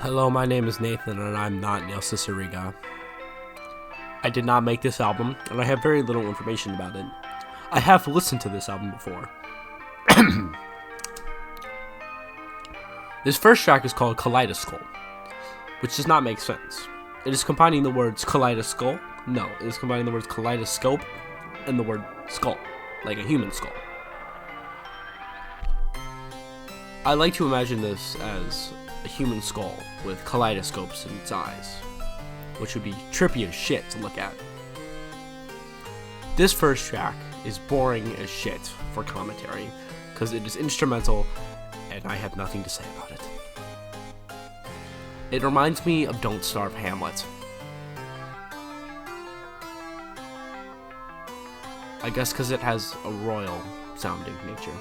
Hello, my name is Nathan, and I'm not Neil Ciceriga. I did not make this album, and I have very little information about it. I have listened to this album before. This first track is called Kaleidoscope, which does not make sense. It is combining the words kaleidoscope. No, it is combining the words kaleidoscope and the word skull, like a human skull. I like to imagine this as a human skull with kaleidoscopes in its eyes, which would be trippy as shit to look at. This first track is boring as shit for commentary, because it is instrumental and I have nothing to say about it. It reminds me of Don't Starve Hamlet. I guess because it has a royal sounding nature.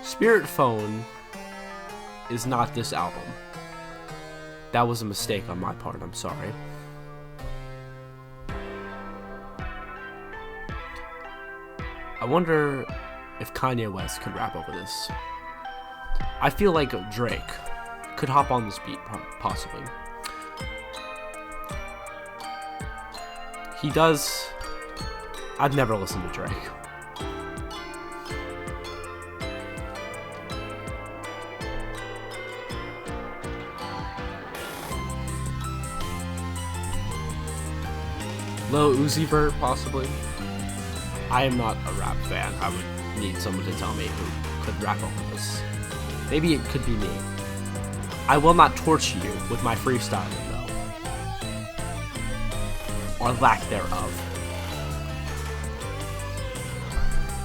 Spirit Phone is not this album. That was a mistake on my part, I'm sorry. I wonder if Kanye West could rap over this. I feel like Drake could hop on this beat, possibly. He does. I've never listened to Drake. Lil Uzi Vert, possibly. I am not a rap fan. I would need someone to tell me who could rap over this. Maybe it could be me. I will not torture you with my freestyling, though. Or lack thereof.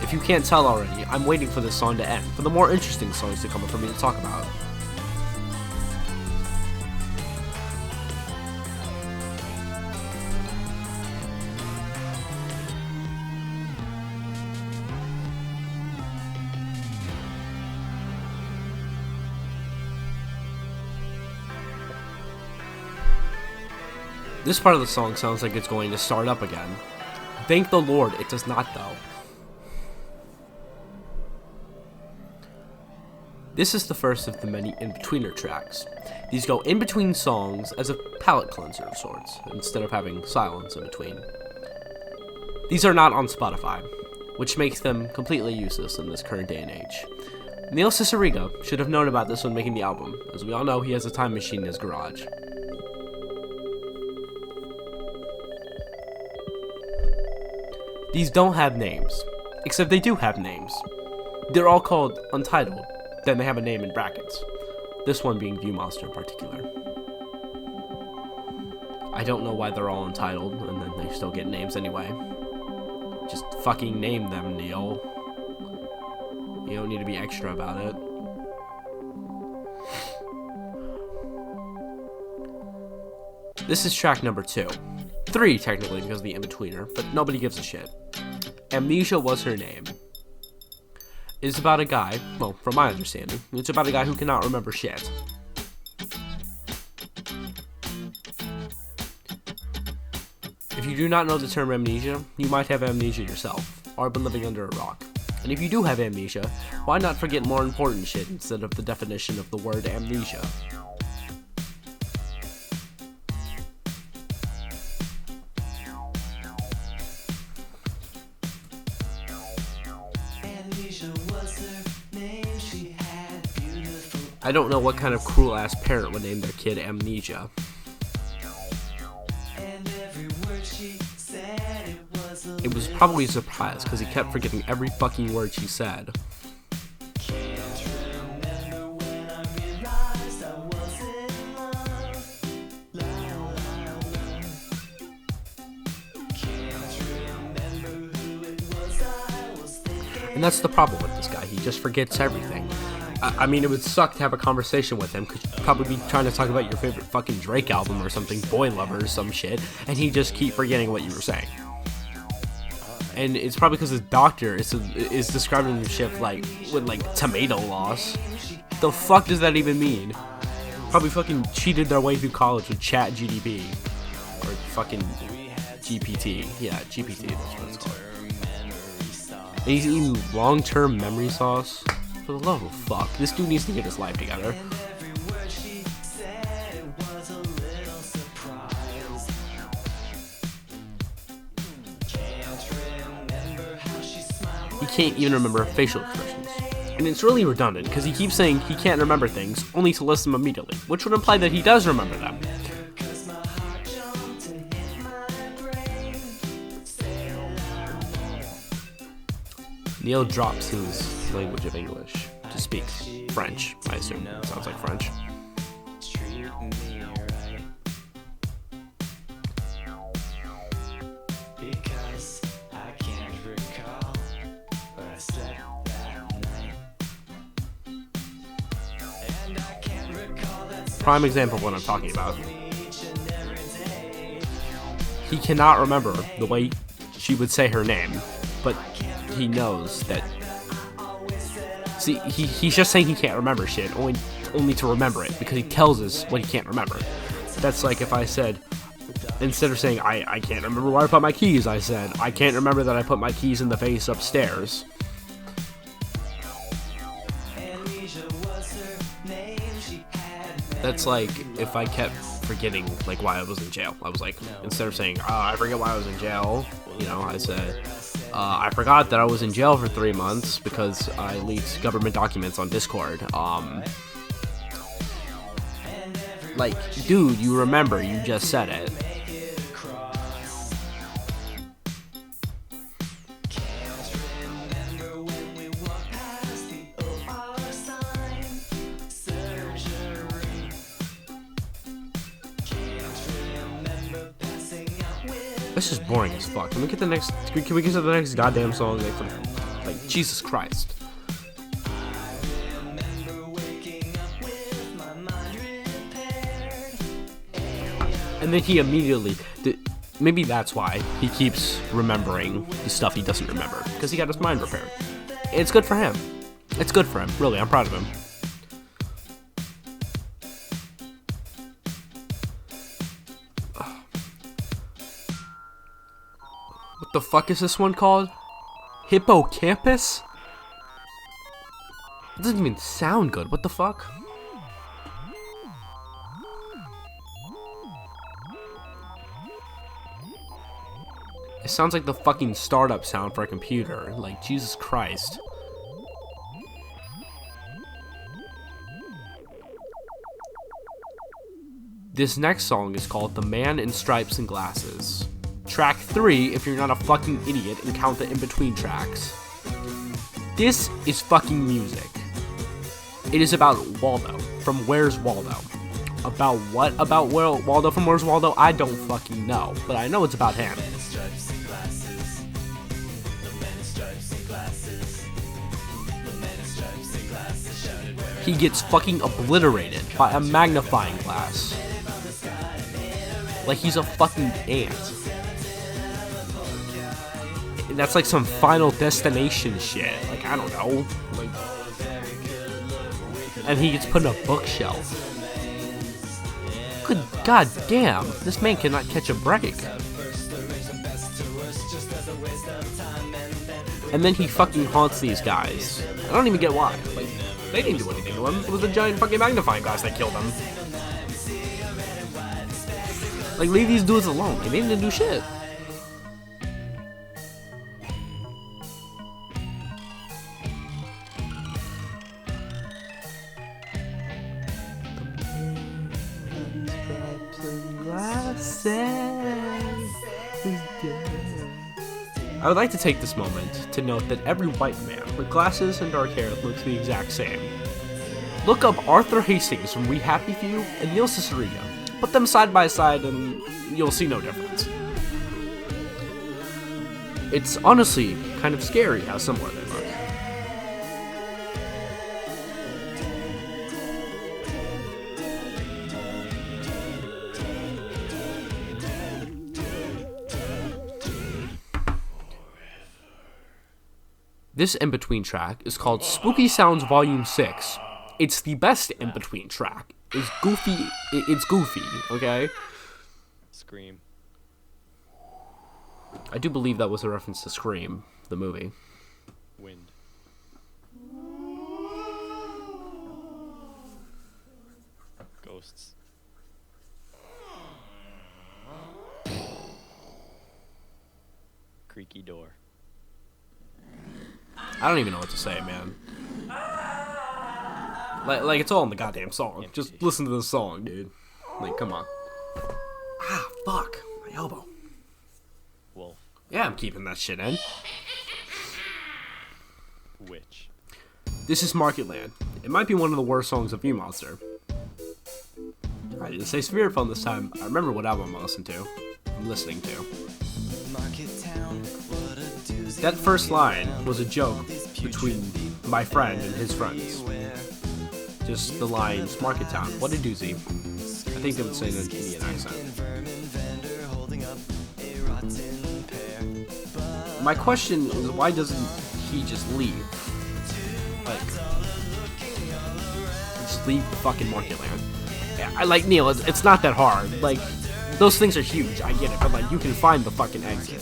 If you can't tell already, I'm waiting for this song to end, for the more interesting songs to come up for me to talk about. This part of the song sounds like it's going to start up again. Thank the Lord, it does not though. This is the first of the many in-betweener tracks. These go in between songs as a palate cleanser of sorts, instead of having silence in between. These are not on Spotify, which makes them completely useless in this current day and age. Neil Ciceriga should have known about this when making the album, as we all know he has a time machine in his garage. These don't have names, except they do have names. They're all called Untitled, then they have a name in brackets. This one being Viewmonster in particular. I don't know why they're all entitled, and then they still get names anyway. Just fucking name them, Neil. You don't need to be extra about it. This is track number 2. 3, technically, because of the in-betweener, but nobody gives a shit. Amnesia Was Her Name. It's about a guy, well, from my understanding, it's about a guy who cannot remember shit. If you do not know the term amnesia, you might have amnesia yourself, or been living under a rock. And if you do have amnesia, why not forget more important shit instead of the definition of the word amnesia? I don't know what kind of cruel-ass parent would name their kid Amnesia. It was probably a surprise, because he kept forgetting every fucking word she said. And that's the problem with this guy, he just forgets everything. I mean, it would suck to have a conversation with him, because you'd probably be trying to talk about your favorite fucking Drake album or something, Boy Lover or some shit, and he'd just keep forgetting what you were saying. And it's probably because his doctor is describing his shit like, with like, tomato loss. The fuck does that even mean? Probably fucking cheated their way through college with Chat GDP. Or fucking GPT. Yeah, GPT, that's what it's called. And he's eating long-term memory sauce. For the love of fuck, this dude needs to get his life together. can't even remember facial expressions. And it's really redundant, because he keeps saying he can't remember things, only to list them immediately, which would imply that he does remember them. Neil drops his language of English to speak French, I assume. It sounds like French. Prime example of what I'm talking about. He cannot remember the way she would say her name, but he knows that. See, he's just saying he can't remember shit, only to remember it, because he tells us what he can't remember. That's like if I said, instead of saying, I can't remember where I put my keys, I said, I can't remember that I put my keys in the vase upstairs. That's like if I kept forgetting like why I was in jail. I was like, instead of saying, I forget why I was in jail, you know, I said, I forgot that I was in jail for 3 months because I leaked government documents on Discord. Like, dude, you remember, you just said it. This is boring as fuck. Can we get the next? Can we get to the next goddamn song? Like Jesus Christ. And then he immediately. Maybe that's why he keeps remembering the stuff he doesn't remember, because he got his mind repaired. It's good for him. It's good for him. Really, I'm proud of him. What the fuck is this one called? Hippocampus? It doesn't even sound good. What the fuck? It sounds like the fucking startup sound for a computer. Like, Jesus Christ. This next song is called The Man in Stripes and Glasses. Track 3, if you're not a fucking idiot and count the in-between tracks. This is fucking music. It is about Waldo from Where's Waldo. About what? About Waldo from Where's Waldo? I don't fucking know, but I know it's about him. He gets fucking obliterated by a magnifying glass. Like he's a fucking ant. That's like some Final Destination shit. Like, I don't know. Like, and he gets put in a bookshelf. Good god damn. This man cannot catch a break. And then he fucking haunts these guys. I don't even get why. Like, they didn't do anything to him. It was a giant fucking magnifying glass that killed him. Like, leave these dudes alone. Like, they didn't do shit. I would like to take this moment to note that every white man with glasses and dark hair looks the exact same. Look up Arthur Hastings from We Happy Few and Neil Cicerega. Put them side by side and you'll see no difference. It's honestly kind of scary how similar they look. This in-between track is called Spooky Sounds Volume 6. It's the best in-between track. It's goofy. It's goofy, okay? Scream. I do believe that was a reference to Scream, the movie. Wind. Ghosts. Creaky door. I don't even know what to say, man. Like it's all in the goddamn song. Just listen to the song, dude. Like, come on. Ah, fuck. My elbow. Wolf. Yeah, I'm keeping that shit in. Witch. This is Market Land. It might be one of the worst songs of V-Monster. I didn't say Spirit Phone this time. I remember what album I'm listening to. That first line was a joke between my friend and his friends. Just the lines, Market Town, what a doozy. I think they would say in an Indian accent. My question is, why doesn't he just leave? Like, just leave the fucking Market Land. I like Neil, it's not that hard. Like, those things are huge, I get it, but like, you can find the fucking exit.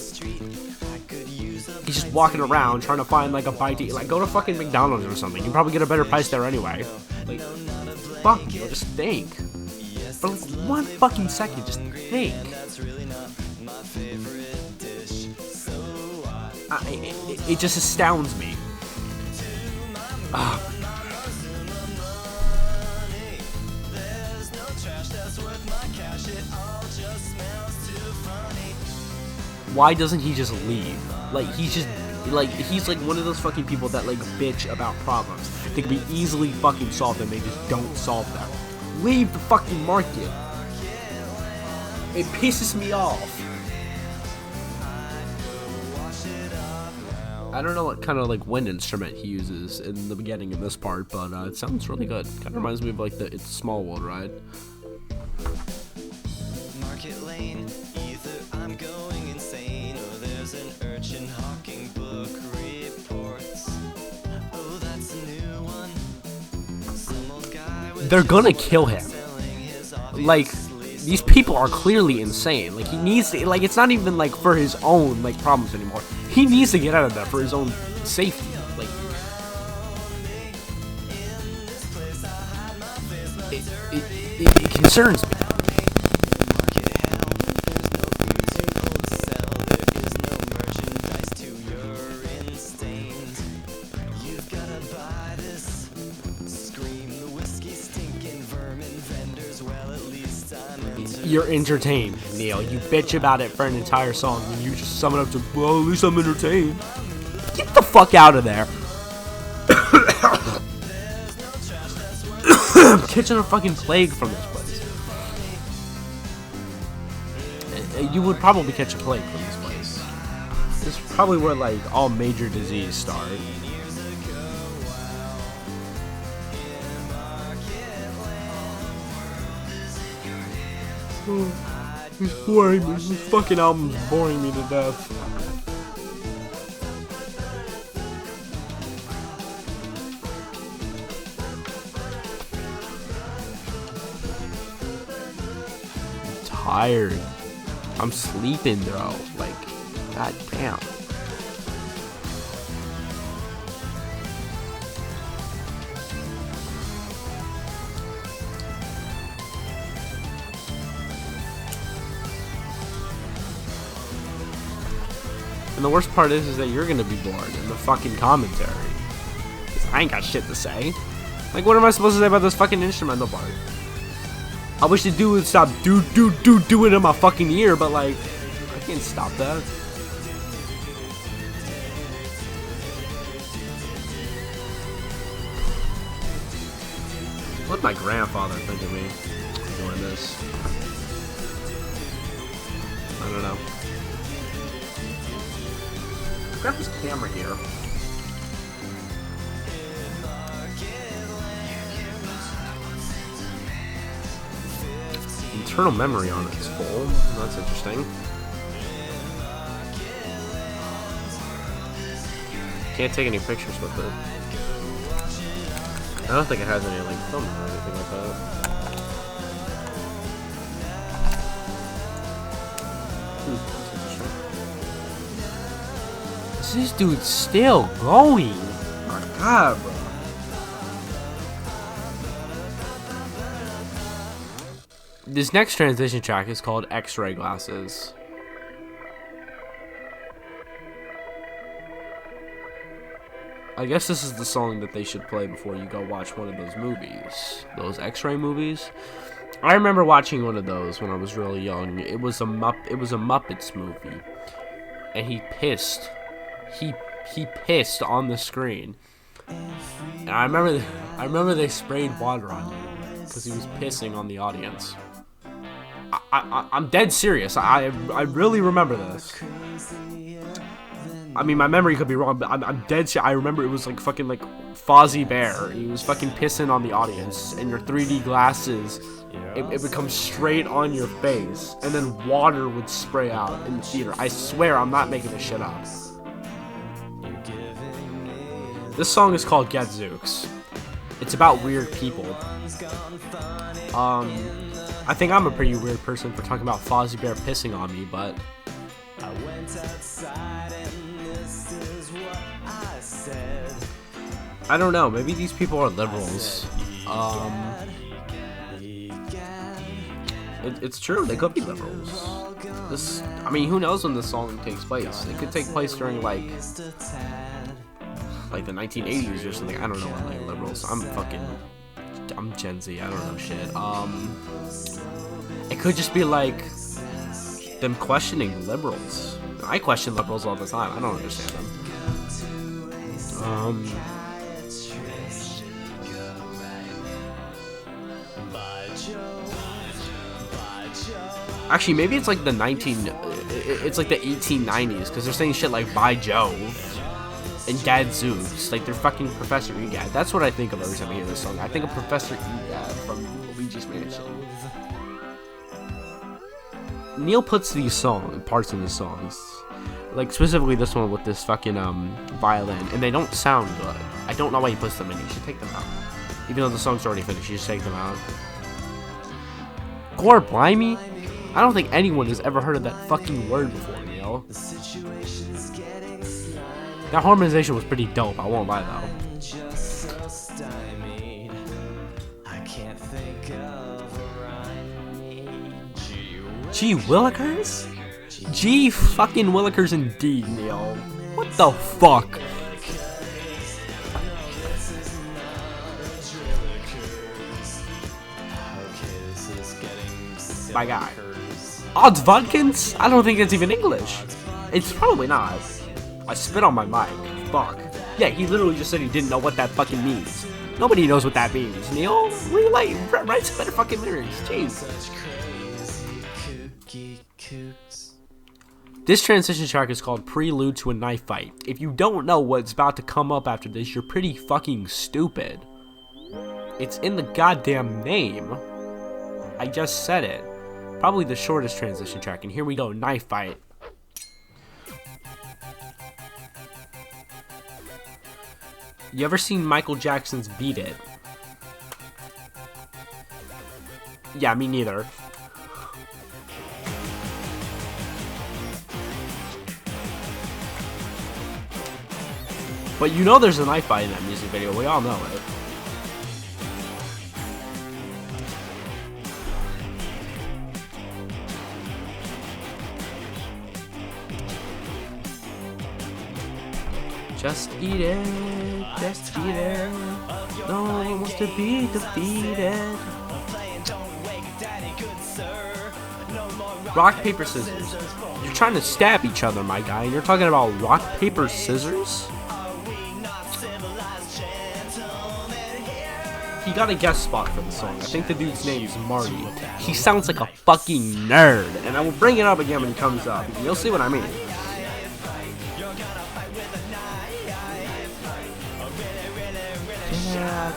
He's just walking around trying to find like a bite to eat. Like, go to fucking McDonald's or something. You can probably get a better price there anyway. Like, fuck, you know, just think. For like 1 fucking second, just think. It just astounds me. Why doesn't he just leave? Like, he's like one of those fucking people that like bitch about problems. They can be easily fucking solved and they just don't solve them. Leave the fucking market. It pisses me off. I don't know what kind of like wind instrument he uses in the beginning of this part, but it sounds really good. Kind of reminds me of like the It's a Small World ride. Market Lane, either I'm going insane or there's an urchin hawking book reports. Oh, that's a new one. Some old guy with They're gonna kill him. Like, these people are clearly insane. Like, he needs to, like, it's not even like for his own like problems anymore. He needs to get out of there for his own safety. Like, it concerns me. You're entertained, Neil. You bitch about it for an entire song, and you just sum it up to, well, at least I'm entertained. Get the fuck out of there. I'm catching a fucking plague from this place. You would probably catch a plague from this place. This is probably where, like, all major disease start. He's boring me. This fucking album's boring me to death. I'm tired. I'm sleeping, bro. Like, god damn. And the worst part is that you're gonna be bored in the fucking commentary. 'Cause I ain't got shit to say. Like, what am I supposed to say about this fucking instrumental part? I wish the dude would stop doing in my fucking ear, but like, I can't stop that. What'd my grandfather think of me doing this? I don't know. Grab this camera here. Internal memory on it is full. That's interesting. Can't take any pictures with it. I don't think it has any like film or anything like that. This dude's still going. Oh my god, bro. This next transition track is called X-Ray Glasses. I guess this is the song that they should play before you go watch one of those movies. Those X-ray movies. I remember watching one of those when I was really young. It was a Muppets movie. And he pissed. He pissed on the screen. And I remember they sprayed water on him because he was pissing on the audience. I'm dead serious. I really remember this. I mean, my memory could be wrong, but I'm dead serious. I remember it was like fucking like Fozzie Bear. He was fucking pissing on the audience, and your 3D glasses, it would come straight on your face, and then water would spray out in the theater. I swear I'm not making this shit up. This song is called Gadzooks. It's about weird people. I think I'm a pretty weird person for talking about Fozzie Bear pissing on me, but I went outside and this is what I said. I don't know, maybe these people are liberals. It's true, they could be liberals. I mean, who knows when this song takes place? It could take place during like the 1980s or something. I don't know when they're liberals. I'm Gen Z. I don't know shit. It could just be like them questioning liberals. I question liberals all the time. I don't understand them. Actually, maybe it's like the 1890s because they're saying shit like "By Jove" and "Gadzooks," like they're fucking Professor Egad. That's what I think of every time I hear this song. I think of Professor Egad from Luigi's Mansion. Neil puts these parts in the songs, like specifically this one with this fucking violin, and they don't sound good. I don't know why he puts them in. You should take them out. Even though the song's already finished, you should take them out. Gore blimey? I don't think anyone has ever heard of that fucking word before, Neil. That harmonization was pretty dope, I won't lie though. Gee Willikers? Gee fucking Willikers indeed, Neil. What the fuck? My guy. Odds Vodkins? I don't think it's even English. It's probably not. I spit on my mic. Fuck. Yeah, he literally just said he didn't know what that fucking means. Nobody knows what that means. Neil, write some better fucking lyrics. Jeez. This transition track is called Prelude to a Knife Fight. If you don't know what's about to come up after this, you're pretty fucking stupid. It's in the goddamn name. I just said it. Probably the shortest transition track, and here we go, Knife Fight. You ever seen Michael Jackson's Beat It? Yeah, me neither. But you know there's a knife fight in that music video, we all know it. Just eat it, just eat it. No one wants to be defeated. Rock, paper, scissors. You're trying to stab each other, my guy, and you're talking about rock, paper, scissors? He got a guest spot for the song. I think the dude's name is Marty. He sounds like a fucking nerd, and I will bring it up again when he comes up. You'll see what I mean.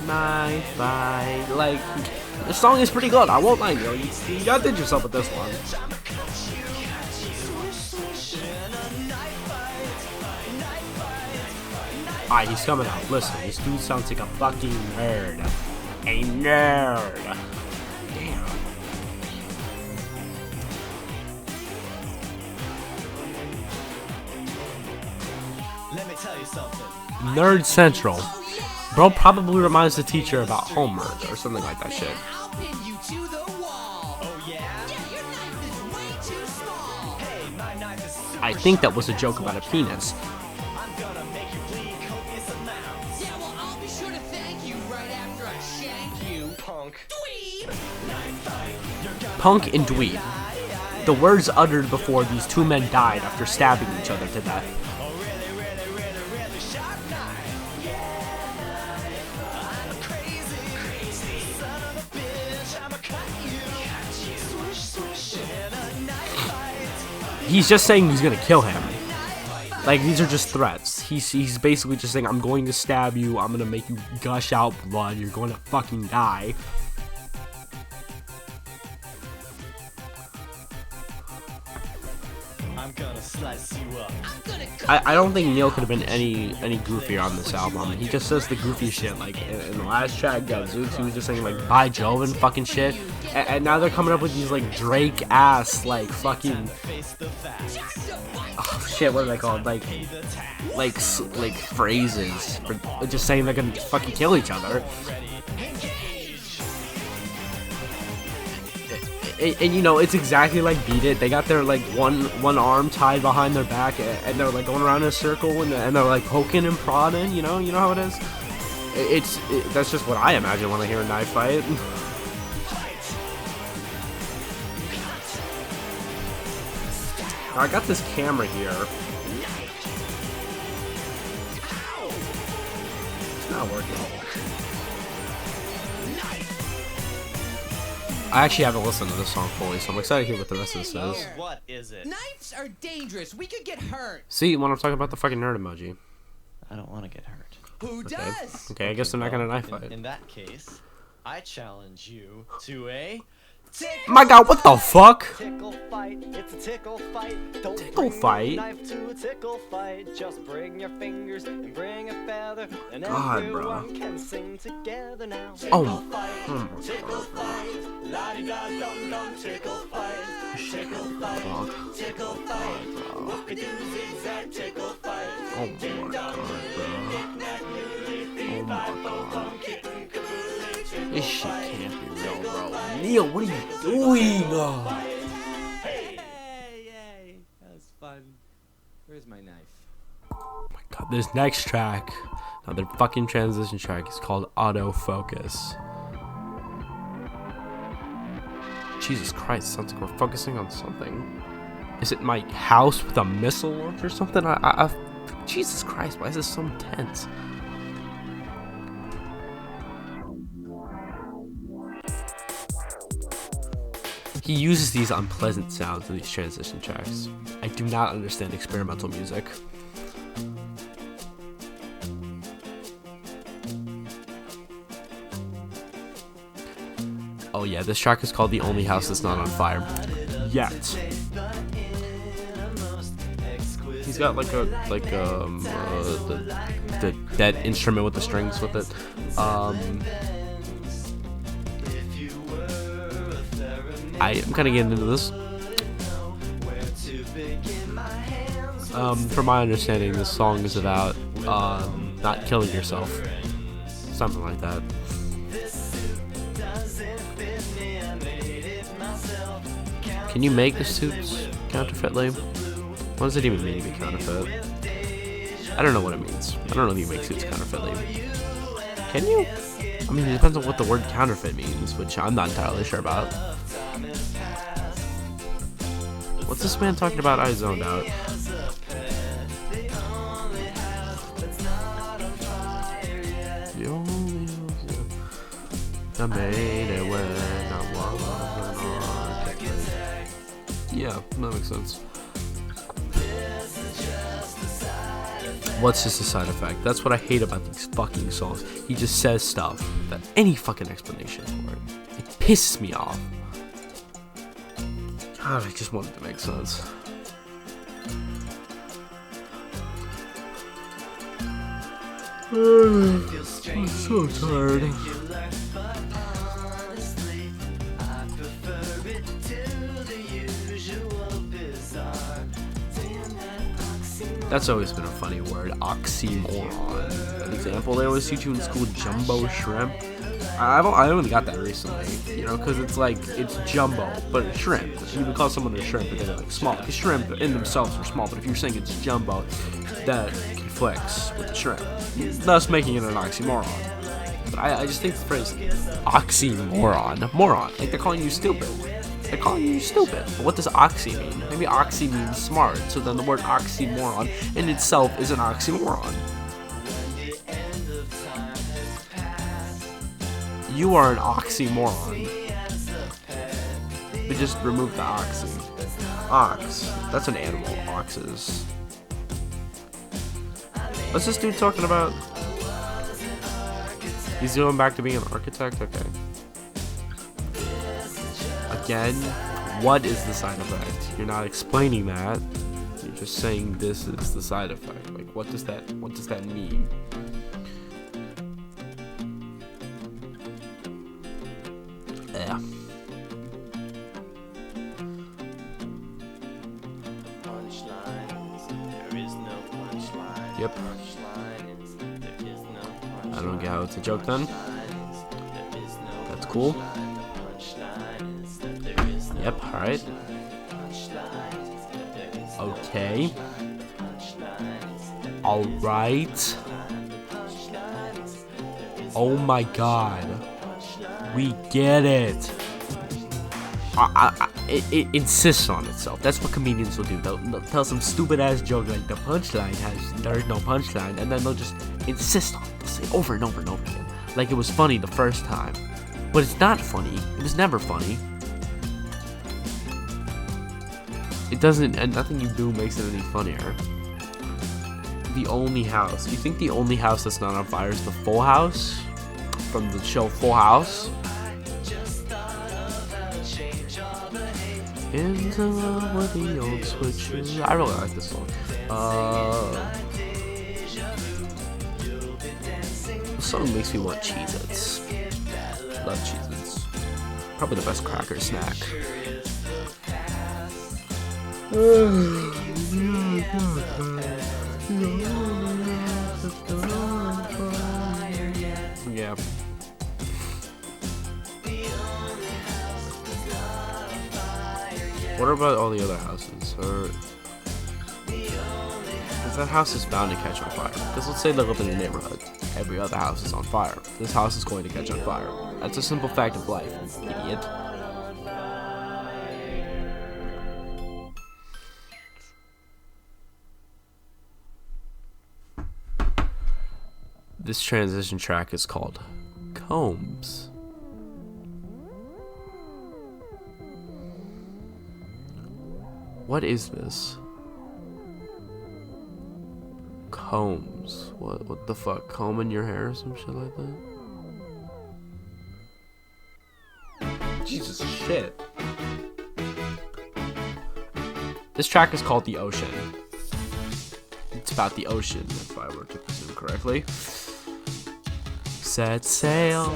Knife fight. Like, the song is pretty good, I won't lie, yo. You gotta ditch yourself with this one. Alright, he's coming out. Listen, this dude sounds like a fucking nerd. A nerd. Damn. Let me tell you something. Nerd Central. Bro probably reminds the teacher about homework or something like that shit. I think that was a joke about a penis. Punk and dweeb. The words uttered before these two men died after stabbing each other to death. He's just saying he's gonna kill him. Like, these are just threats. He's basically just saying, I'm going to stab you, I'm gonna make you gush out blood, you're going to fucking die. I'm gonna slice you up. I don't think Neil could have been any goofier on this album. He just says the goofy shit. Like in the last track, Gadzooks, he was just saying like "By Jove" and fucking shit. And now they're coming up with these like Drake ass like fucking shit. What are they called? Like phrases for just saying they're gonna fucking kill each other. And you know, it's exactly like Beat It. They got their like one arm tied behind their back, and they're like going around in a circle, and they're like poking and prodding. You know how it is. That's just what I imagine when I hear a knife fight. Now I got this camera here. It's not working. I actually haven't listened to this song fully, so I'm excited to hear what the rest of this is. What is it? Knives are dangerous. We could get hurt. See, when I'm talking about the fucking nerd emoji. I don't want to get hurt. Who does? Okay, I guess they're not gonna knife in, fight. in that case, I challenge you to a My God, what the fuck? Tickle fight, it's a tickle fight. Don't Tickle bring fight? your knife to a tickle fight. Just bring your fingers and bring a feather, and God, everyone bro. can sing together now. Oh. Tickle fight, la-di-da-dum-dum, tickle fight, tickle fight, tickle fight, whoop-a-doo, zigzag, tickle fight. Oh my God, bro. Oh my God. This shit can't be real, bro. Neil, what are you doing? Hey, that was fun. Where's my knife? Oh my God, this next track, another fucking transition track, is called Autofocus. Jesus Christ, sounds like we're focusing on something. Is it my house with a missile launcher or something? Jesus Christ, why is this so intense? He uses these unpleasant sounds in these transition tracks. I do not understand experimental music. Oh yeah, this track is called The Only House That's Not on Fire. Yet. He's got like that instrument with the strings with it. I am kind of getting into this. From my understanding, this song is about not killing yourself, something like that. Can you make the suits counterfeitly? What does it even mean to be counterfeit? I don't know what it means. I don't know if you make suits counterfeitly. Can you? I mean, it depends on what the word counterfeit means, which I'm not entirely sure about. What's this man talking about? I zoned out. I made it when I was an architect. Yeah, that makes sense. What's just a side effect? That's what I hate about these fucking songs. He just says stuff without any fucking explanation for it. It pisses me off. God, I just want it to make sense. I'm so tired. That's always been a funny word, oxymoron. An example they always teach you in school, jumbo shrimp. I only got that recently, you know, because it's like, it's jumbo, but it's shrimp. You would call someone a shrimp, but they're like small. Because shrimp in themselves are small, but if you're saying it's jumbo, that conflicts with the shrimp, thus making it an oxymoron. but I just think the phrase oxymoron, moron, like they're calling you stupid. They're calling you stupid. But what does oxy mean? Maybe oxy means smart, so then the word oxymoron in itself is an oxymoron. You are an oxymoron. We just removed the oxy. Ox. That's an animal. Oxes. What's this dude talking about? He's going back to being an architect? Okay. Again, what is the side effect? You're not explaining that. You're just saying this is the side effect. Like, what does that mean? Yeah. Yep. I don't get how it's a joke then. That's cool. Yep, alright. Okay. Alright. Oh my god. We get it. It insists on itself. That's what comedians will do. They'll tell some stupid ass joke like the punchline there's no punchline, and then they'll just insist on it. They'll say over and over and over again, like it was funny the first time, but it's not funny. It was never funny. It doesn't, and nothing you do makes it any funnier. The only house. You think the only house that's not on fire is the Full House from the show Full House? Into love with the old switches. I really like this song. The song makes me want Cheez-Its. Love Cheez-Its. Probably the best cracker snack. Yeah. What about all the other houses? Because that house is bound to catch on fire. Because let's say they live in a neighborhood. Every other house is on fire. This house is going to catch on fire. That's a simple fact of life, you idiot. This transition track is called Combs. What is this? Combs. What the fuck? Combing your hair or some shit like that? Jesus shit. This track is called The Ocean. It's about the ocean, if I were to presume correctly. Set sail,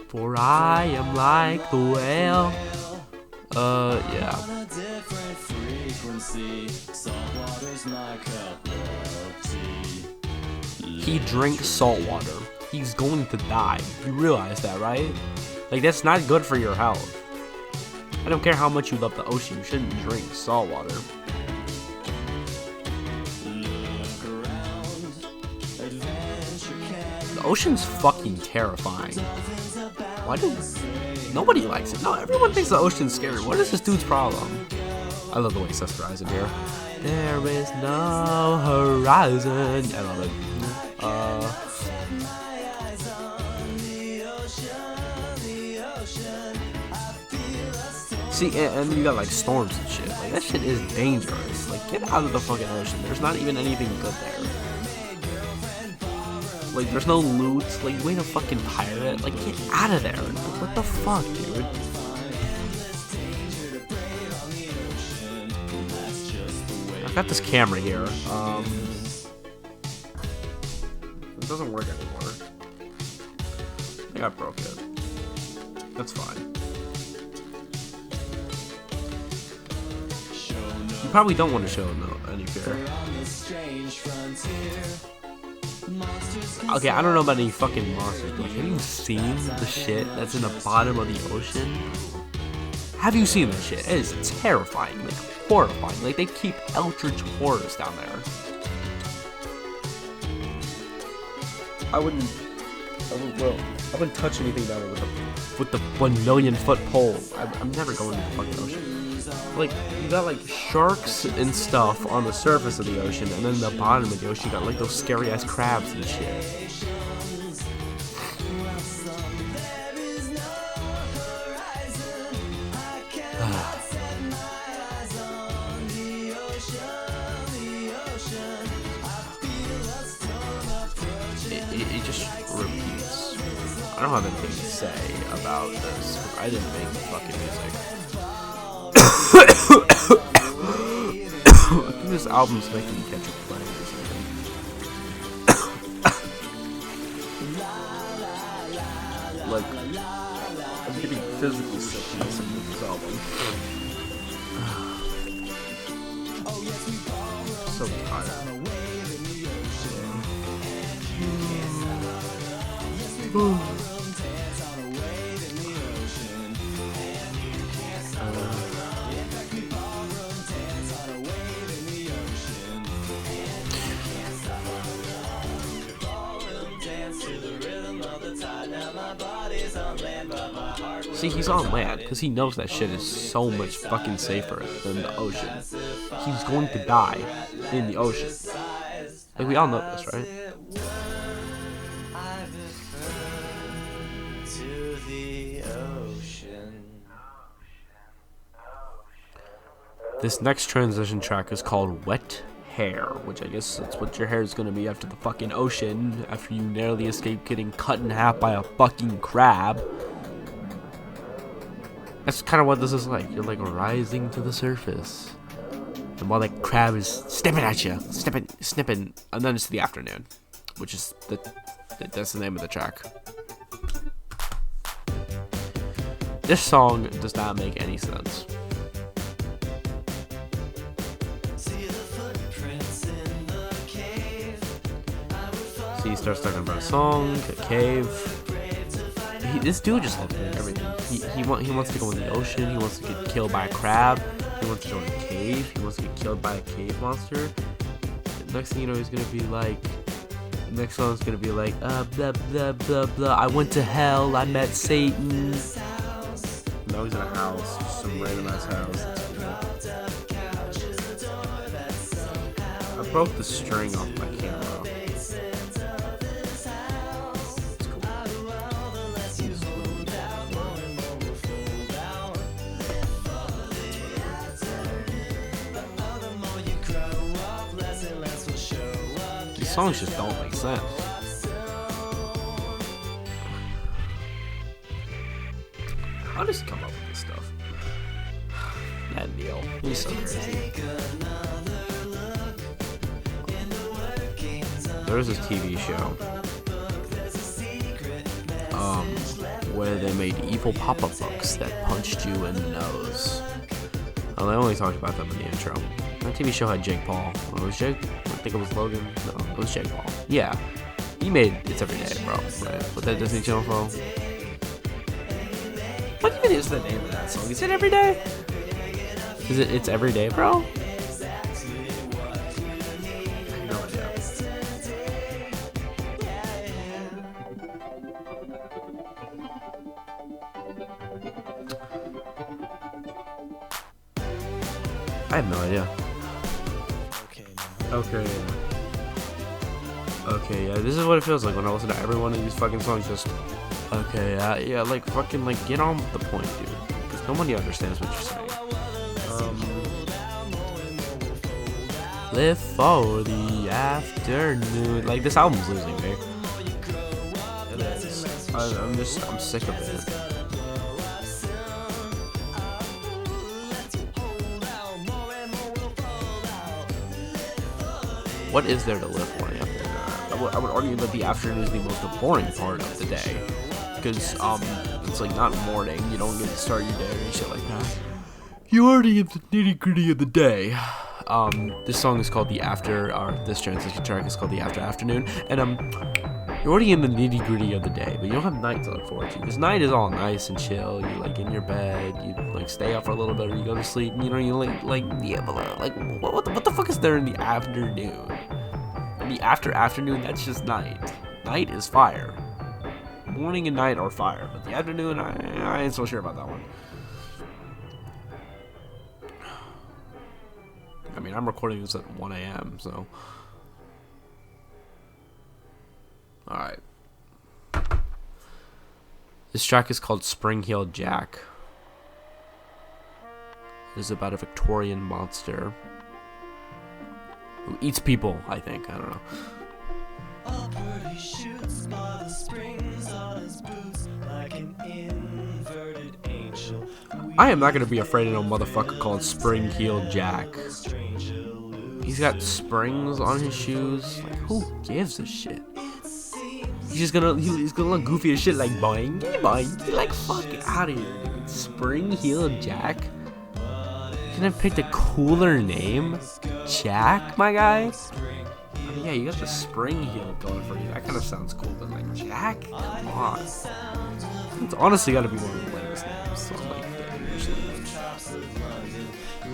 for I am like the whale. Yeah. He drinks salt water. He's going to die. You realize that, right? Like, that's not good for your health. I don't care how much you love the ocean, you shouldn't drink salt water. The ocean's fucking terrifying. Why does nobody likes it? No, everyone thinks the ocean's scary. What is this dude's problem? I love the way he says horizon here. There is no horizon. I love it. See, and you got like storms and shit. Like, that shit is dangerous. Like, get out of the fucking ocean. There's not even anything good there. Like, there's no loot. Like, you ain't a fucking pirate. Like, get out of there. Like, what the fuck, dude? I've got this camera here. It doesn't work anymore. I think I broke it. That's fine. You probably don't want to show any fear. Okay, I don't know about any fucking monsters, but have you seen the shit that's in the bottom of the ocean? Have you seen this shit? It is terrifying, like horrifying. Like, they keep eldritch horrors down there. I wouldn't I wouldn't touch anything down there with the 1 million foot pole. I'm never going to the fucking ocean. Like, you got like sharks and stuff on the surface of the ocean, and then the bottom of the ocean you got like those scary ass crabs and shit. It just repeats. I don't have anything to say about this because I didn't make the fucking music. I think this album's making me catch a plane or something. Like, I'm getting physically sick from listening to this album. I'm so tired. See, he's on land because he knows that shit is so much fucking safer than the ocean. He's going to die in the ocean. Like, we all know this, right? This next transition track is called Wet Hair, which I guess that's what your hair is going to be after the fucking ocean, after you narrowly escape getting cut in half by a fucking crab. That's kind of what this is like. You're like rising to the surface. And while that crab is snipping at you, snipping, and then it's the afternoon, which is that's the name of the track. This song does not make any sense. So he starts talking about a song, a cave. This dude just loves everything. He wants to go in the ocean. He wants to get killed by a crab. He wants to go in a cave. He wants to get killed by a cave monster. Next thing you know, he's gonna be like, the next song's gonna be like, blah blah blah blah. I went to hell. I met Satan. Now he's in a house, just some random ass house. I broke the string off my camera. Songs just don't make sense. How does he come up with this stuff? That Neil, he's so crazy. There was this TV show where they made evil pop-up books that punched you in the nose. Well, they only talked about them in the intro. That TV show had Jake Paul. Oh, it was Jake? I think it was Logan. No, it was Jake Paul. Yeah. He made It's Every Day, bro. Right? With that Disney Channel phone. What even is the name of that song? Is it Every Day? Is it It's Every Day, bro? No idea. I have no idea. Okay, yeah, this is what it feels like when I listen to every one of these fucking songs. Just, okay, yeah, like, fucking, like, get on with the point, dude. Because nobody understands what you're saying. Live for the afternoon. Like, this album's losing me. It is. I'm sick of it. What is there to live for after that? I would argue that the afternoon is the most boring part of the day. Because, it's like not morning, you don't get to start your day and shit like that. You already get the nitty gritty of the day. This song is called The After, or this transition track is called The After Afternoon. And, you're already in the nitty gritty of the day, but you don't have night to look forward to. Because night is all nice and chill. You like in your bed, you like stay up for a little bit, or you go to sleep. And, you know, you what the fuck is there in the afternoon? In the afternoon, that's just night. Night is fire. morning and night are fire, but the afternoon, I ain't so sure about that one. I mean, I'm recording this at 1 a.m., so. Alright. This track is called Spring Heeled Jack. It is about a Victorian monster who eats people, I think. I don't know. Alberti shoots by the springs on his boots like an inverted angel. I am not going to be afraid of no motherfucker called Spring Heeled Jack. He's got springs on his shoes. Like, who gives a shit? He's gonna look goofy as shit, like boing, boing. Like, fuck out of here, dude. Spring Heeled Jack? You couldn't have picked a cooler name? Jack, my guy? I mean, yeah, you got the spring heel going for you. That kind of sounds cool, but like, Jack? Come on. It's honestly gotta be one of the latest names. So I'm like,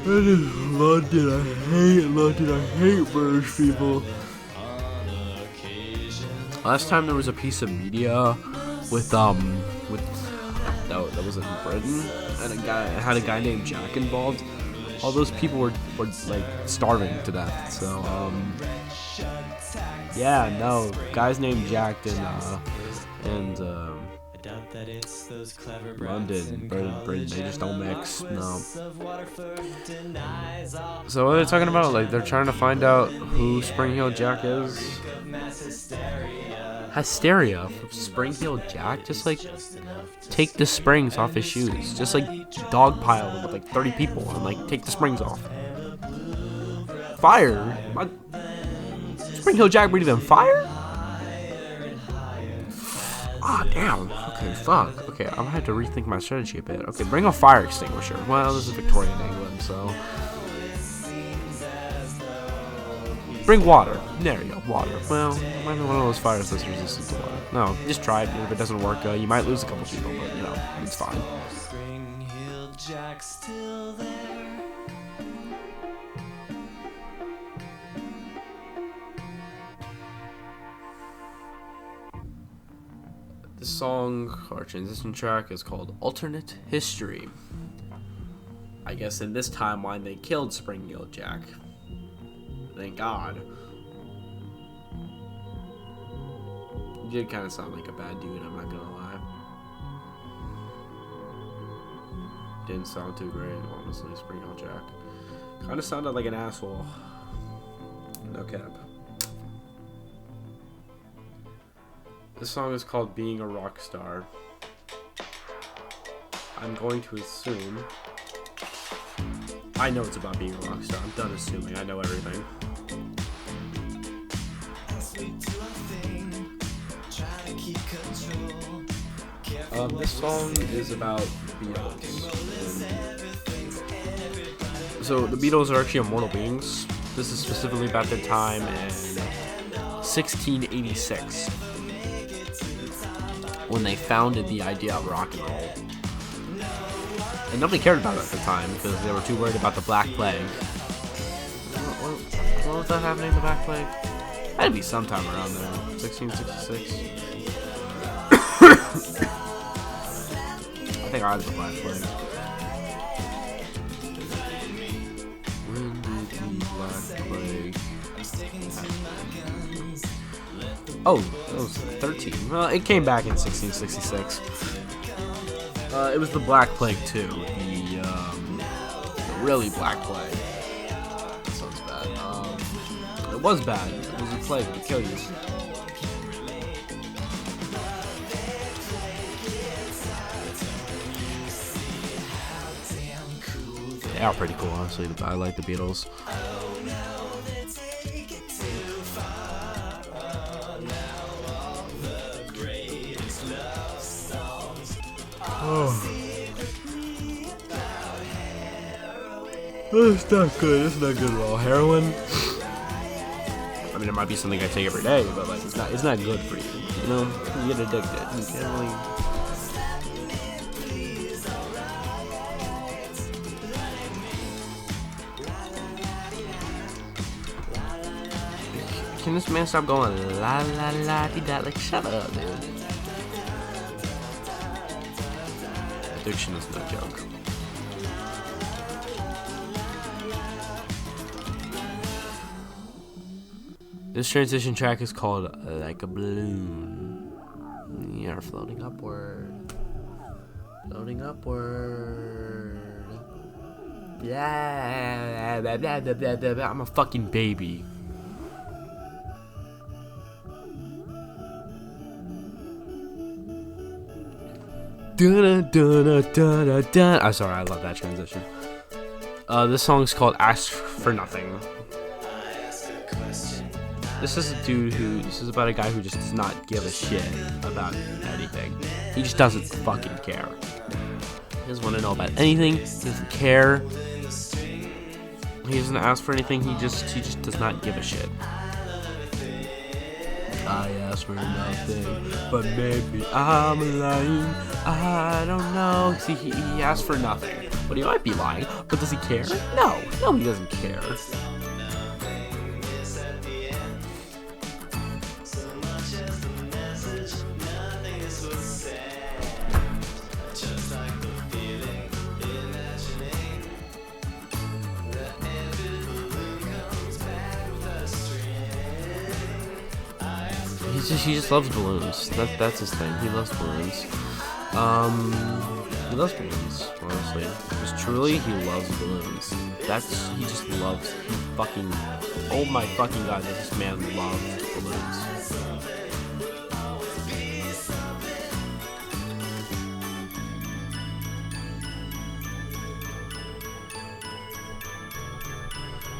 that is London. I hate British people. Last time there was a piece of media with that was in Britain, and it had a guy named Jack involved. All those people were like starving to death. So yeah, no, guys named Jack and I doubt that it's those clever London, Britain, they just don't mix. No. So what are they talking about? Like, they're trying to find out who Spring Heeled Jack is. Hysteria from Spring Heeled Jack? Just like take the springs off his shoes. Just like dogpile with like 30 people and like take the springs off. Fire? Spring Heeled Jack breathing fire? Ah, damn. Okay, fuck. Okay, I'm gonna have to rethink my strategy a bit. Okay, bring a fire extinguisher. Well, this is Victorian England, so. Bring water. There you go, water. Well, it might be one of those fires that's resistant to water. No, just try it. If it doesn't work, you might lose a couple people, but you know, it's fine. Spring-heeled Jack still there. This song, or transition track, is called Alternate History. I guess in this timeline they killed Spring Heeled Jack. Thank God. He did kind of sound like a bad dude, I'm not gonna lie. Didn't sound too great, honestly, Spring Heeled Jack. Kind of sounded like an asshole. No cap. This song is called Being a Rock Star. I'm going to assume... I know it's about being a rock star. I'm done assuming. I know everything. This song is about Beatles. So the Beatles are actually immortal beings. This is specifically about their time in 1686. When they founded the idea of rock and roll. And nobody cared about it at the time because they were too worried about the Black Plague. What was that happening, the Black Plague? Had to be sometime around there, 1666. I think I was the Black Plague. When did the Black Plague happen? Oh, that was 13. Well, it came back in 1666. It was the Black Plague too, the really Black Plague. That sounds bad. It was bad. It was a plague to kill you. They are pretty cool, honestly. I like the Beatles. Oh. It's not good. It's not good at all. Heroin. I mean, it might be something I take every day, but like, it's not good for you. You know, you get addicted. You can't really. Can this man stop going la la la di da? Like, shut up, dude. Addiction is no joke. This transition track is called Like a Balloon. You're floating upward. Floating upward. Yeah, blah, blah, blah, blah, blah, blah. I'm a fucking baby. I'm sorry, I love that transition. This song is called Ask for Nothing. This is about a guy who just does not give a shit about anything. He just doesn't fucking care. He doesn't want to know about anything. He doesn't care. He doesn't ask for anything. He just does not give a shit. I asked for nothing, but maybe I'm lying. I don't know. See, he asked for nothing, but he might be lying. But does he care? No, he doesn't care. He just loves balloons. That's his thing. He loves balloons. He loves balloons, honestly. Just truly, he loves balloons. He just loves, oh my fucking god, this man loves balloons.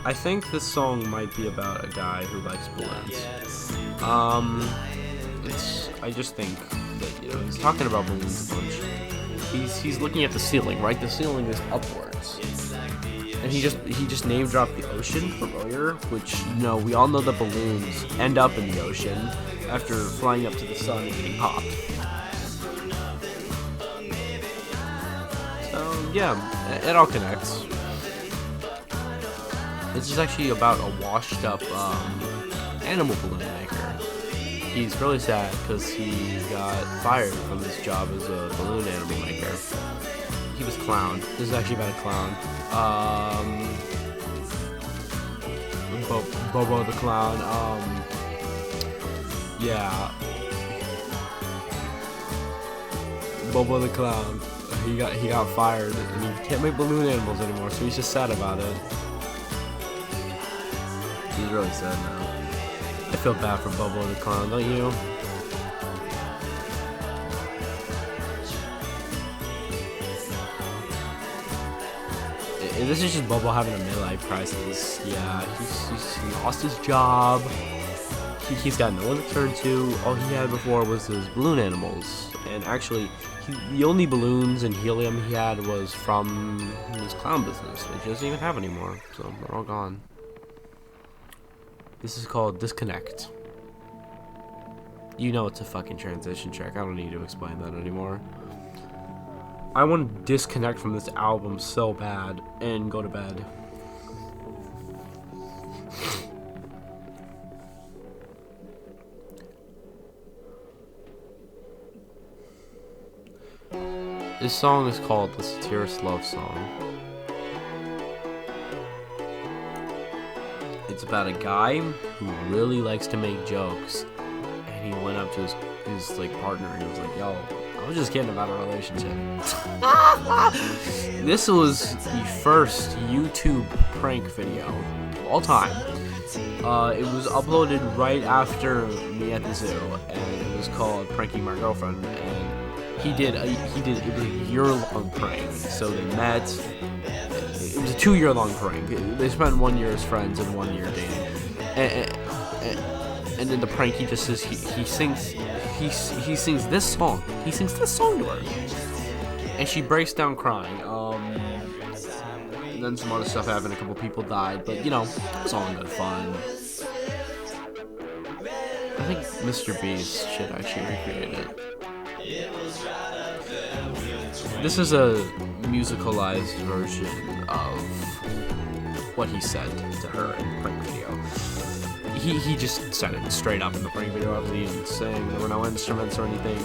I think this song might be about a guy who likes balloons. I just think that, he's talking about balloons a bunch. He's looking at the ceiling, right? The ceiling is upwards. And he just name dropped the ocean from earlier, which, we all know that balloons end up in the ocean after flying up to the sun and getting popped. So, yeah, it all connects. This is actually about a washed up animal balloon maker. He's really sad because he got fired from his job as a balloon animal maker. He was clowned. This is actually about a clown. Bobo the clown. Yeah. Bobo the clown. He got fired and he can't make balloon animals anymore, so he's just sad about it. He's really sad now. I feel bad for Bobo the Clown, don't you? This is just Bobo having a midlife crisis. Yeah, he lost his job. He's got no one to turn to. All he had before was his balloon animals. And actually, the only balloons and helium he had was from his clown business, which he doesn't even have anymore. So they're all gone. This is called Disconnect. It's a fucking transition track. I don't need to explain that anymore. I want to disconnect from this album so bad and go to bed. This song is called The Satirist Love Song. It's about a guy who really likes to make jokes, and he went up to his partner and he was like, "Yo, I was just kidding about a relationship." This was the first YouTube prank video of all time. It was uploaded right after me at the zoo, and it was called "Pranking My Girlfriend." And it was a year-long prank. So they met. It was a 2-year-long prank. They spent 1 year as friends and 1 year dating. And then the prank, he just says he sings this song. He sings this song to her, and she breaks down crying. And then some other stuff happened. A couple people died, but it was all in good fun. I think Mr. Beast should actually recreate it. This is a musicalized version of what he said to her in the prank video. He just said it straight up in the prank video. Obviously, he didn't sing. There were no instruments or anything.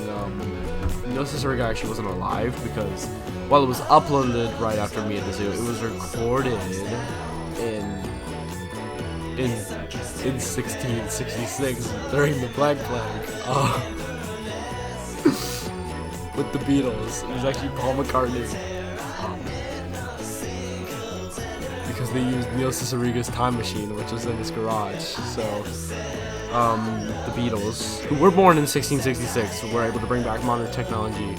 Neil Cicerega actually wasn't alive because while it was uploaded right after me at the zoo, it was recorded in 1666 during the Black Plague with the Beatles. It was actually Paul McCartney. Because they used Neil Cicerega's time machine, which was in his garage. So, the Beatles, who were born in 1666, were able to bring back modern technology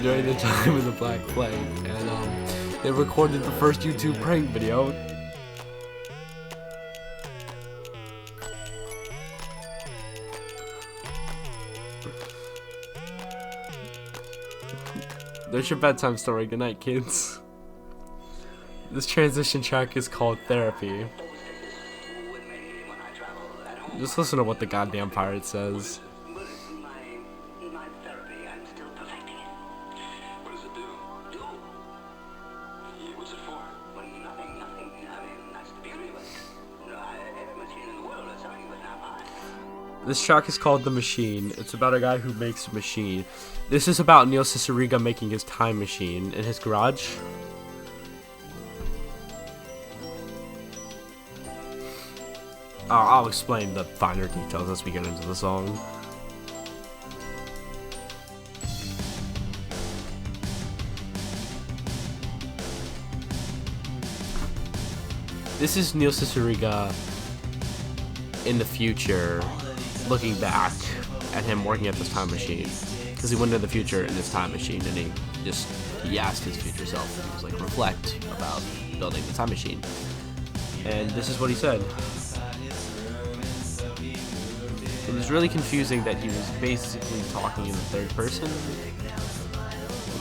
during the time of the Black Plague, and they recorded the first YouTube prank video. There's your bedtime story. Good night, kids. This transition track is called Therapy. Just listen to what the goddamn pirate says. My therapy, I'm still perfecting it. What does it do? What's it for? Well, nothing. I mean, that's the beauty of it. Every machine in the world is something but not mine. This track is called The Machine. It's about a guy who makes a machine. This is about Neil Cicerega making his time machine in his garage. I'll explain the finer details as we get into the song. This is Neil Cicerega in the future, looking back at him working at this time machine. Because he went into the future in this time machine, and he asked his future self, he was like, reflect about building the time machine. And this is what he said. It was really confusing that he was basically talking in the third person.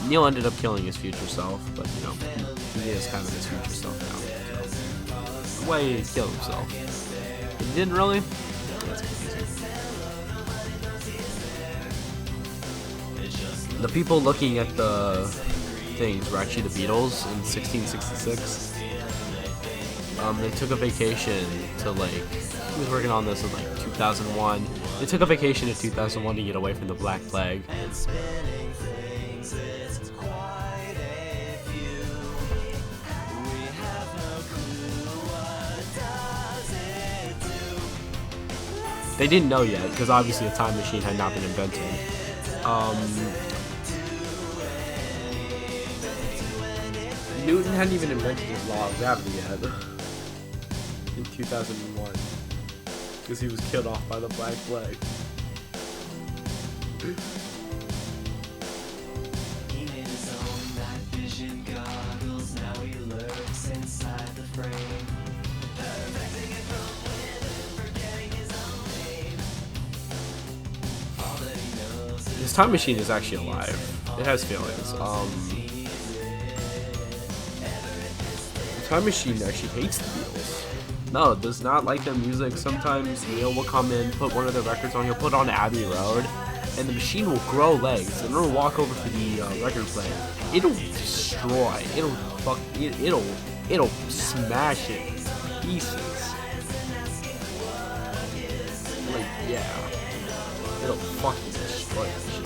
Neil ended up killing his future self, but you know, he is kind of his future self now. So, the way he killed himself. But he didn't really? That's confusing. The people looking at the things were actually the Beatles in 1666. They took a vacation to like, he was working on this in like 2001. They took a vacation in 2001 to get away from the Black Plague. They didn't know yet, because obviously a time machine had not been invented. Newton hadn't even invented his law of gravity yet in 2001, because he was killed off by the Black Plague. He made his own night vision goggles. Now he lurks inside the frame, perfecting it from within, forgetting his own name. All that he knows is His time machine is actually alive. It has feelings. The time machine actually hates the Beatles. No, it does not like their music. Sometimes Neil will come in, put one of their records on. He'll put on Abbey Road, and the machine will grow legs, and it'll walk over to the record player. It'll destroy. It'll smash it to pieces. Like, yeah. It'll fucking destroy that shit.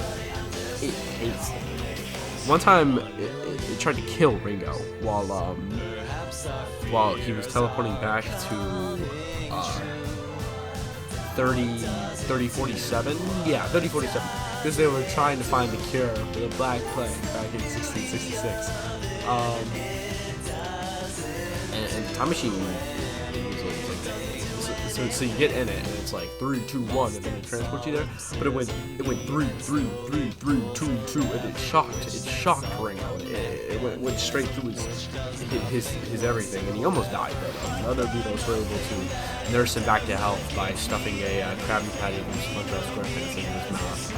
It hates it. One time, it tried to kill Ringo while he was teleporting back to 3047. Yeah, 3047. Because they were trying to find the cure for the Black Plague back in 1666. And Time Machine was like, so you get in it and it's like 3, 2, 1, and then it transports you there. But it went 3, 3, 3, 3, 2, 2, and it shocked Ringo. It went straight through his everything, and he almost died. But the other Beatles were able to nurse him back to health by stuffing a Krabby Patty from SpongeBob SquarePants in his mouth.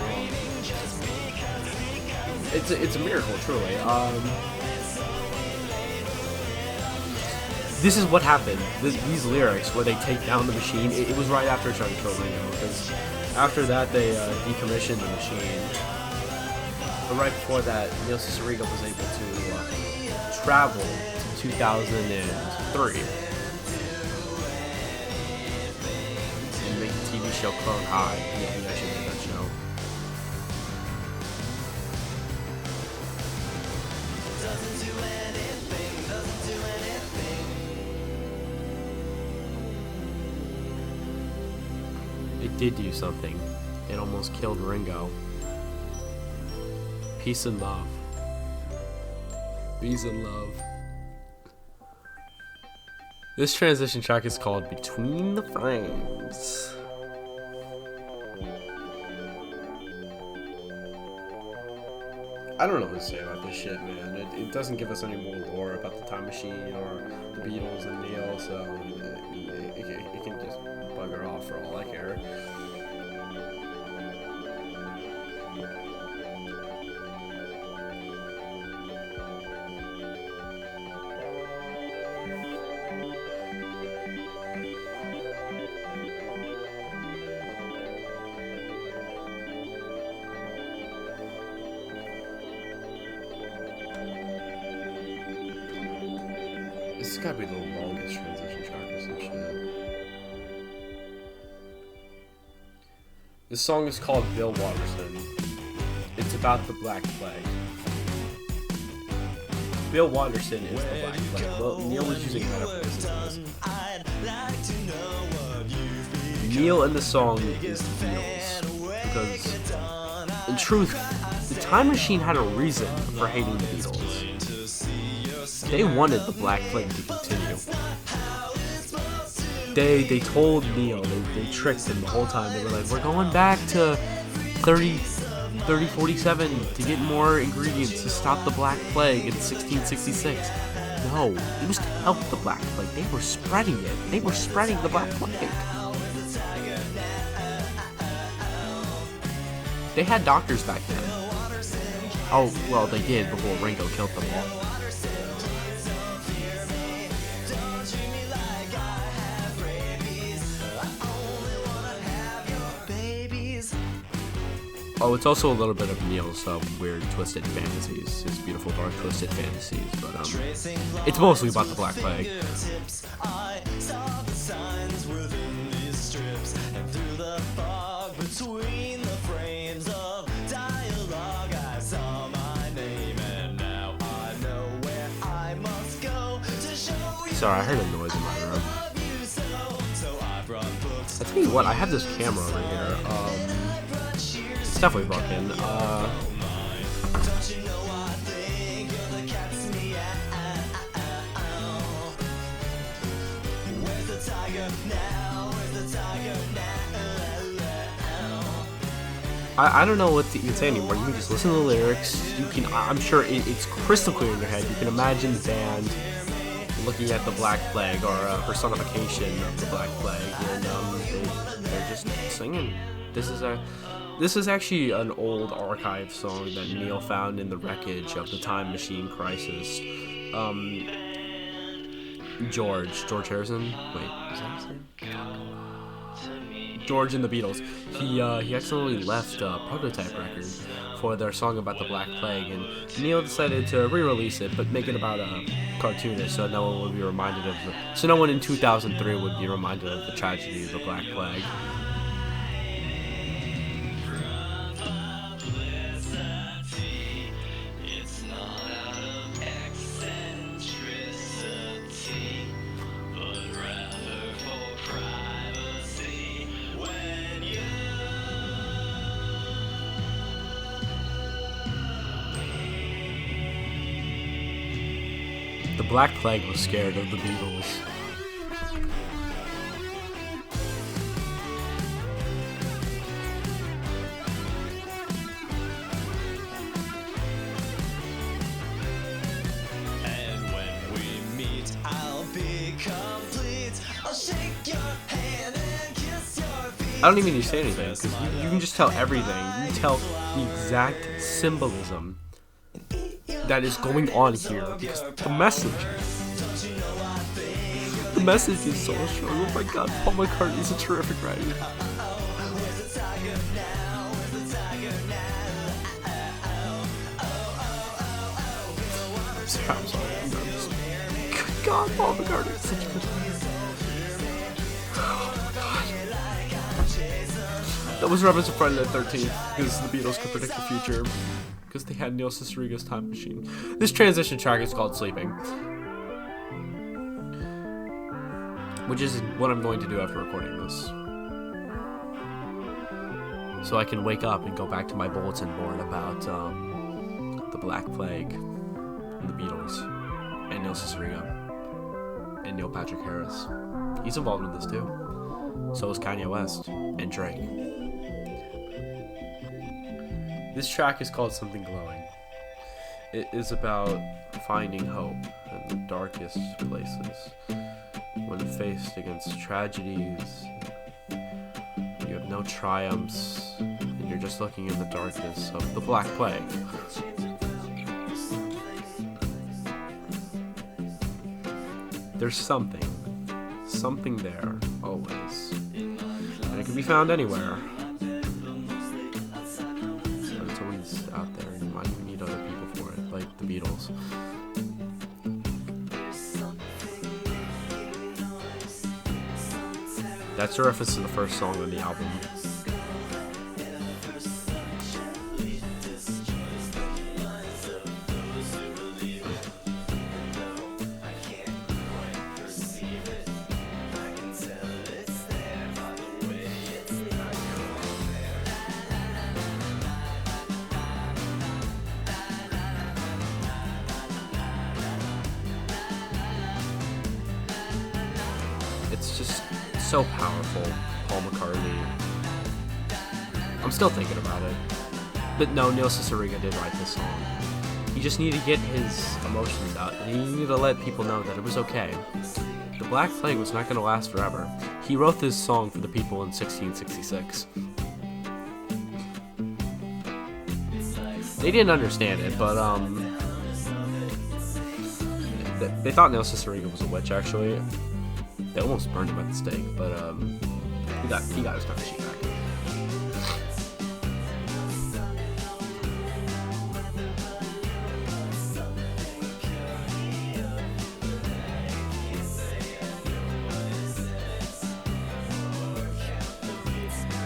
It's a miracle, truly. This is what happened. These lyrics, where they take down the machine, it was right after trying to kill Ringo, because after that they decommissioned the machine. But right before that, Neil Cicerega was able to travel to 2003. And make the TV show Clone High. Yeah, maybe I should make that show. It did do something. It almost killed Ringo. Peace and love. Peace and love. This transition track is called Between the Frames. I don't know what to say about this shit, man. It doesn't give us any more lore about the Time Machine or the Beatles and Neil, so it can just bugger off for all I care. This has got to be the longest transition track or some shit. This song is called Bill Watterson. It's about the Black Plague. Bill Watterson is the Black Plague. Well, Neil was using metaphors in this. Neil in the song is the Beatles. Because, in truth, the Time Machine had a reason for hating the Beatles. They wanted the Black Plague to continue. They told Neil, they tricked him the whole time. They were like, we're going back to 3047 to get more ingredients to stop the Black Plague in 1666. No, it was to help the Black Plague. They were spreading it. They were spreading the Black Plague. They had doctors back then. Oh, well, they did before Ringo killed them all. Oh, it's also a little bit of Neil's weird, twisted fantasies, his beautiful, dark, twisted fantasies, but it's mostly about the Black Plague. Sorry, I heard a noise in my room. I tell you what, I have this camera over here. It's definitely broken. I don't know what to even say anymore. You can just listen to the lyrics. You can. I'm sure it's crystal clear in your head. You can imagine the band looking at the Black Plague or a personification of the Black Plague, and they're just singing. This is actually an old archive song that Neil found in the wreckage of the Time Machine crisis. George Harrison. Wait, is that his name? George and the Beatles. He accidentally left a prototype record for their song about the Black Plague, and Neil decided to re-release it, but make it about a cartoonist, so no one would be reminded of so no one in 2003 would be reminded of the tragedy of the Black Plague. The Black Plague was scared of the Beatles. And when we meet, I'll be complete. I'll shake your hand and kiss your feet. I don't even need to say anything, because you can just tell everything. You can tell the exact symbolism that is going on here, because the message is so strong. Oh my god, Paul McCartney is a terrific writer. I'm sorry, I'm just god, Paul McCartney is such a good. That was reference to Friday the 13th, because the Beatles could predict the future, because they had Neil Ciceriga's time machine. This transition track is called Sleeping, which is what I'm going to do after recording this. So I can wake up and go back to my bulletin board about the Black Plague, and the Beatles, and Neil Ciceriga, and Neil Patrick Harris. He's involved in this too. So is Kanye West, and Drake. This track is called Something Glowing. It is about finding hope in the darkest places. When faced against tragedies, you have no triumphs, and you're just looking in the darkness of the Black Plague. There's something there, always. And it can be found anywhere. But it's always out there, and you might even need other people for it, like the Beatles. That's a reference to the first song on the album. It's just so powerful, Paul McCartney. I'm still thinking about it. But no, Neil Ciceriga did write this song. He just needed to get his emotions out, and he needed to let people know that it was okay. The Black Plague was not going to last forever. He wrote this song for the people in 1666. They didn't understand it, but they thought Neil Ciceriga was a witch, actually. They almost burned him at the stake, but he got his time machine back.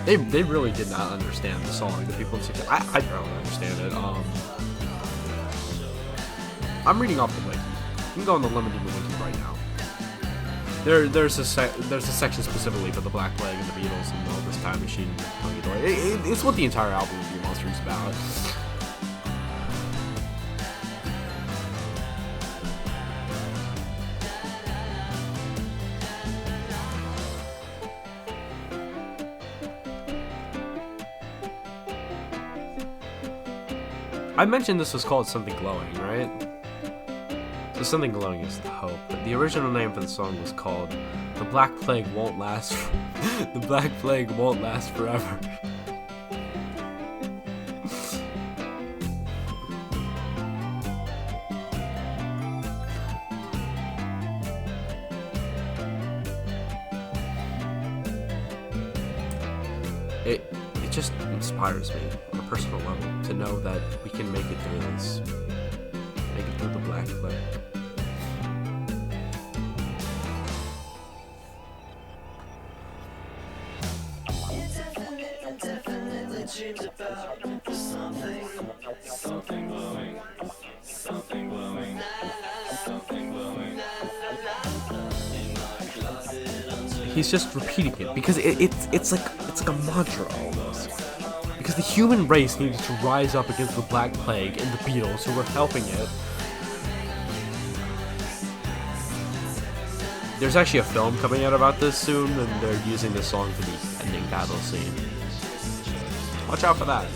They really did not understand the song. The people in 60, I don't understand it. I'm reading off the wiki. You can go on the limited wiki right now. There's a section specifically for the Black Plague and the Beatles and all this time machine. It's what the entire album of View Monster is about. I mentioned this was called Something Glowing, right? So Something Glowing is the hope. But the original name for the song was called The Black Plague Won't Last The Black Plague Won't Last Forever. It just inspires me on a personal level to know that we can make it through this. Make it through the Black Plague. He's just repeating it because it's like a mantra almost. Because the human race needed to rise up against the Black Plague and the Beatles who were helping it. There's actually a film coming out about this soon, and they're using this song for the ending battle scene. Watch out for that.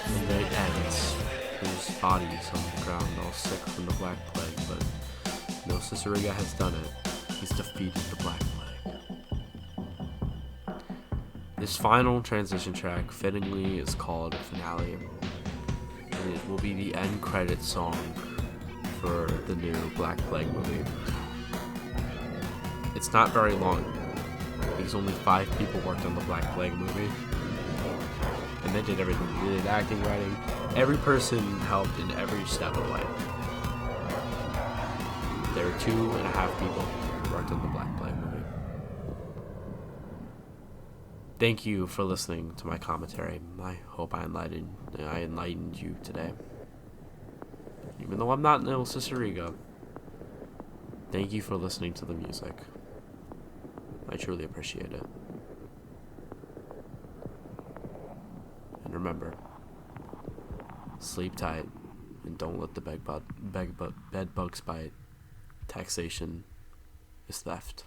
The night ends. There's bodies on the ground, all sick from the Black Plague, but no, Ciceriga has done it. He's defeated the Black Plague. This final transition track, fittingly, is called Finale, and it will be the end credit song for the new Black Plague movie. It's not very long, because only 5 people worked on the Black Plague movie, They did everything. They did acting, writing. Every person helped in every step of the way. There were 2.5 people who worked on the Black Plague movie. Thank you for listening to my commentary. I hope I enlightened you today. Even though I'm not an El Cicerigo. Thank you for listening to the music. I truly appreciate it. And remember, sleep tight and don't let the bed bugs bite. Taxation is theft.